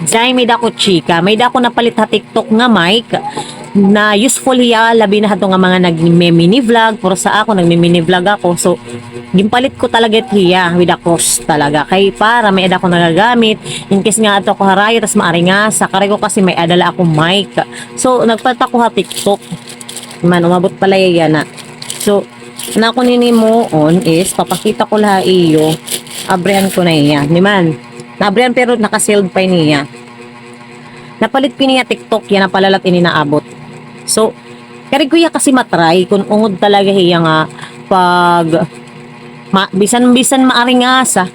Dahil may dako chika, may dako napalit ha TikTok nga mic na useful hiya labi na hato nga mga nagme-mini vlog pero sa ako nagme-mini vlog ako so gimpalit ko talaga hiya with a cost talaga kay para may ada ko nagagamit in case nga ato ko harayo tas maari nga sa kare ko kasi may adala akong mic so nagpalit ako ha TikTok man umabot pala yan na so na ko nini mo on is papakita ko laha iyo abrehan ko na iya ni man nabrihan pero naka-sealed pa niya. Napalit ko niya TikTok yan na palalat ini naabot. So, kari ko ya kasi matry kung ungod talaga hiya nga pag bisan maari nga sa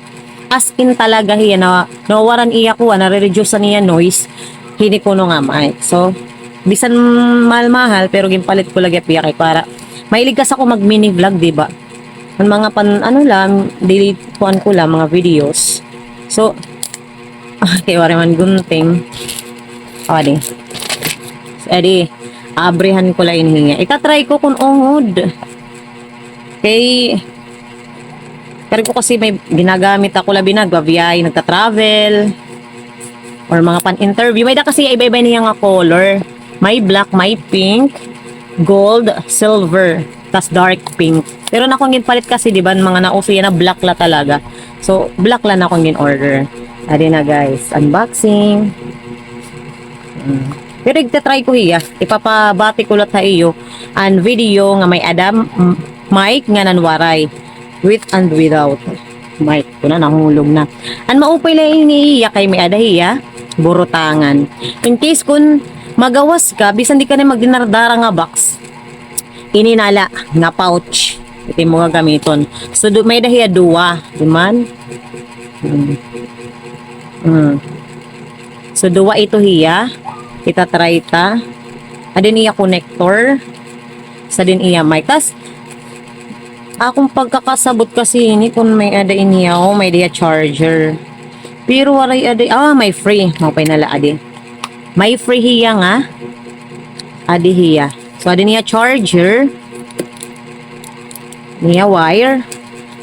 as in talaga hiya na nawaran iya ko na re-reduce niya noise hini ko no nga mic. So, bisan mahal-mahal pero gimpalit ko lagi piya kay para mahilig kasi ako mag mini vlog, di ba? Ang mga ano lang, delete ko lang mga videos. So, kay wari man gunting. O, di. So, edi, abrihan ko lang inihinga. Itatry ko kung ungod. Kay, kaya ko kasi may ginagamit ako labi nagbabiyay, nagta-travel, or mga pan-interview. May da kasi iba-iba niya nga color. May black, may pink, gold, silver, tas dark pink. Pero na akong ginpalit kasi, di ba, mga nauso yan na black la talaga. So, black la na akong gin-order. Adi na guys, unboxing. Pero igta-try ko hiya. Ipapabati ko lot sa iyo ang video nga may adam mic nga nanwaray. With and without. Mic ko na nahulog na. Ang maupay lang iniiya kay may adahiya, burutangan. In case kung magawas ka, bisan di ka na magdinardara nga box, ininala nga pouch. Ito mo nga gamiton. So, may dahiya duwa. Diman? So, duwa ito hiya. Itatry ta. Adin iya connector. Sa din iya mic. Tas, akong pagkakasabot kasi ini kung may ada iniya o may dia charger. Pero waray ada, may free. Mapay nala adi. May free hiya nga. Adi hiya. So, adin iya charger. Niya wire.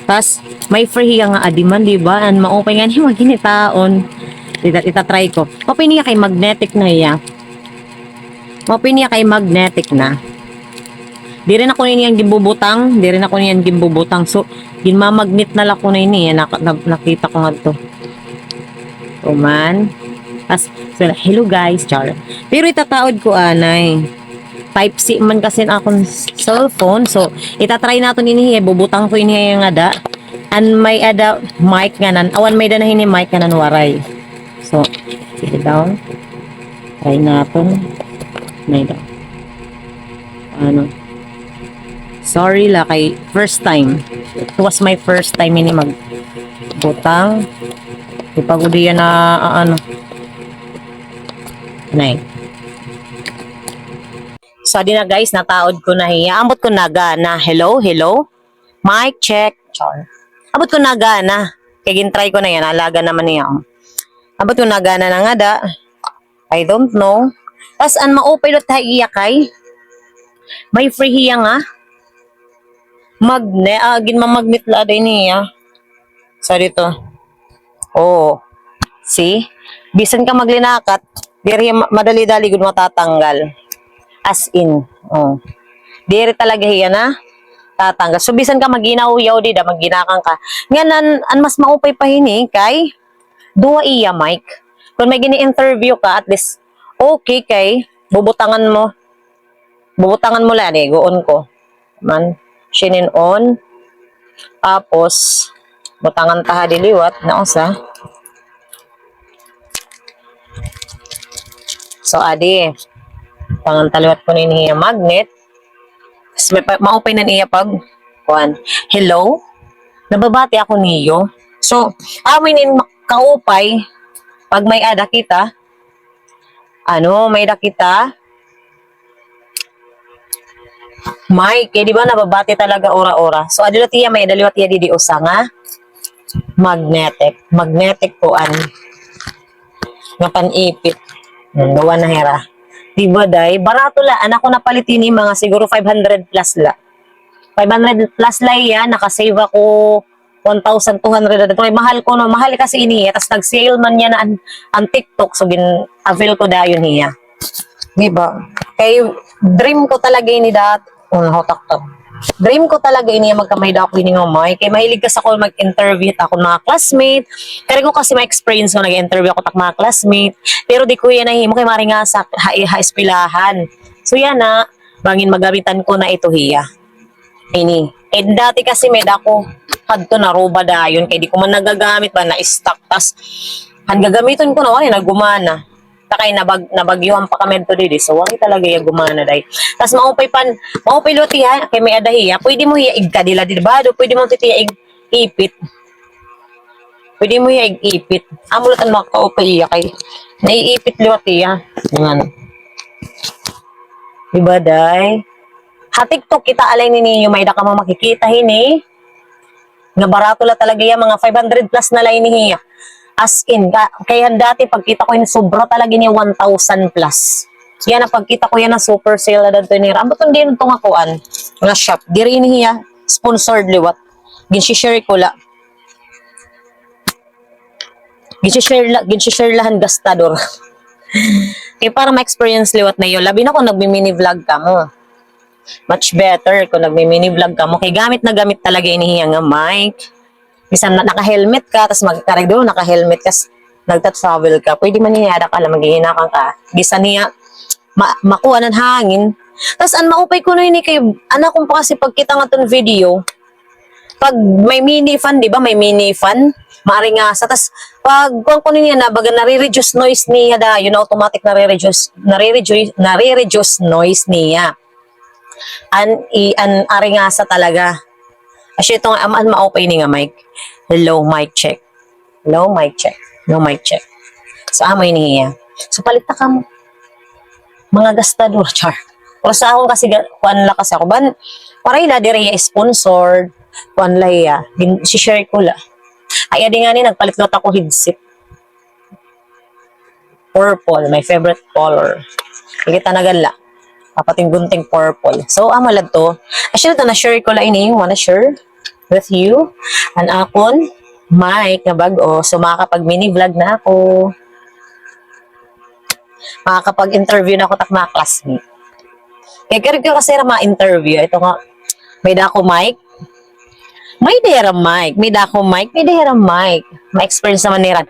Tas, may free hiya nga adi man, diba? Ang maupay nga niya maginitaon. Itatry ko. Mapay niya kay magnetic na hiya. Mapay niya kay magnetic na. Di rin ako niyan gimbubutang. Di rin ako niyan gimbubutang. So, ginmamagnet na lang ko na ini. Nakita ko nga ito. So, man. As, so, hello guys. Char. Pero itataod ko, anay. Type-C man kasi akong cellphone. So, itatry natin ini. Bubutang ko ini yung ada. And may ada mic nga nan. Awan may danahin ni mic nga nan waray. So, sit down. Try natin. May daw. Ano? Sorry la kay first time. It was my first time ini magbutang. Ipagudiyan na ano. Nay. So di na guys, nataod ko na hiya. Ambot ko naga na hello. Mic check. Char. Ambot ko naga na. Kaya gintry ko na yan. Alaga naman niya. Ambot ko naga na nga da. I don't know. Tas an maupay lot hiya kay. May free hiya nga. Ginmamagnet la din niya. So dito. Oh. See? Bisan ka maglinakat, diri madali-dali gud matatanggal. As in. Oh. Diri talaga hiya na tatanggal. So bisan ka maginaw-yaw di da maginakang ka. Nganan an mas maupay pa hini kay duwa iya mic. Kung may gini-interview ka at least okay kay bubutangan mo. Bubutangan mo lang eh, goon ko. Man. Shinin on. Tapos, butangan taha diliwat na usa. So, adi. Tangan taliwat ko ni magnet. May maupay na niya pag kuan. Hello? Nababati ako niyo. So, amin kaupay pag may ada kita. May dakita. May, kaya di ba nababati talaga ora-ora. So, adilot iya, may adilot iya di usa nga. Magnetic. Magnetic po nga panipit. Gawa na hera. Di ba day? Barato la. Anak ko napalitin ni mga siguro 500 plus la. 500 plus la yan. Nakasave ako 1,200 na dito. Mahal ko no, mahal kasi ini. Tapos nag-sale man niya na ang TikTok. So, avail ko dayon niya. Diba? Kay dream ko talaga ini hotak-tak. Dream ko talaga ini magkamay da ako ini nga may. Kay mahilig kasi ako mag-interview ako mga classmate. Kaya ko kasi ma-experience ko nag-interview ako tak mga classmate. Pero di ko yan nahimo kay mari nga sa ha-espilahan. So yan na, bangin magamitan ko na ito hiya. Ini. Eh dati kasi med ako kadto na roba dayon kay di ko man nagagamit ba na stock tas han gagamiton ko na wala nagumana. Takay nabagyuhan pa kami to didi. So wala talaga yung gumana day. Tas maupay luti ha kay may adahiya. Pwede mo hiya igkadila di ba? Pwede mo titiya ipit. Pwede mo hiya ipit. Amulutan mo kaupay iya kay naiipit luti ha. Yan. Diba day? Ha TikTok kita alay ni ninyo may da ka makikita hini. Nga barato la talaga yan mga 500 plus na lay ni hiya. As in, kaya dati pagkita ko yun, sobra talaga niya 1,000 plus. Yan na pagkita ko yan na super sale na dito niya. Ang batong din itong akuan, nga shop. Di rin niya, sponsored liwat. Ginshishare ko la. Ginshishare lahan gastador. Kaya para ma-experience liwat na yun, labi na kung nagmi-mini vlog ka mo. Much better kung nagmi-mini vlog ka mo. Kaya gamit na gamit talaga inihiya nga mic. Bisan naka-helmet ka, tapos magkarag doon, naka-helmet ka, nagta-travel ka, pwede man niyada ka lang, maghihinakan ka. Bisan niya, makuha ng hangin. Tapos, maupay ko na yun kay anak kong pa kasi pagkita nga itong video, pag may mini fan, di ba, may mini fan, maaaring nga sa, tapos, pag kuwan ko niya na, baga nare-reduce noise niya da, yun automatic nare-reduce noise niya. Ari nga sa talaga. Kasi itong maupay ni nga mic. Hello, mic check. Hello, mic check. No, mic check. So, amoy niya. So, palit na ka mo. Mga gastador, char. Pero sa akong kasi, kuan la kasi ako. Paray la, dire sponsored. Kuan la ya. Si-share ko la. Ay, adi nga ni, nagpalit-lot ako headset. Purple, my favorite color. Kita nagala. Papating gunting purple. So, amalad to. Actually, ito na-share ko lang ini. Wanna share with you? An akon, mic na bago. So, makakapag-mini vlog na ako. Makakapag-interview na ako tak mga classmate. Kaya karag ko kasi na ma-interview. Ito nga, may dako mic. May dera mic. May dako mic. May dera mic. Ma-experience naman niran.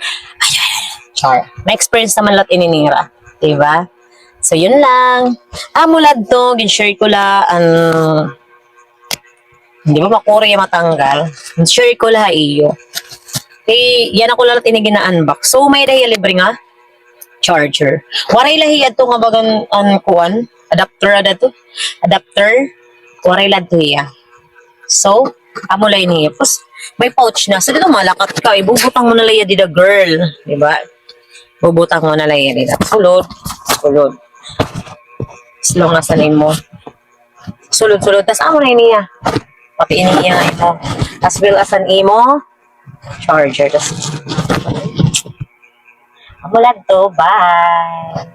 Char. Ma-experience naman lahat ininira. Diba? So, yun lang. Mulad to. Gin-share ko la. Hindi ba makuri matanggal? Share ko la iyo. Eh, yan ako lang tinigina-unbox. So, may dahil libre nga. Charger. Waray lahi ato nga bagan kuan. Adapter. Adapter. Waray lad to iya. So, amulay niya. Tapos, may pouch na. So, dito malakat ka. Ibubutang mo na laya dida girl. Diba? Bubutang mo na laya dida. Sulod. Slow nga sanin mo. Sulod. Tapos, amulay niya. Pati iniya nga ito. As well as an imo charger. Tapos, amulad to. Bye!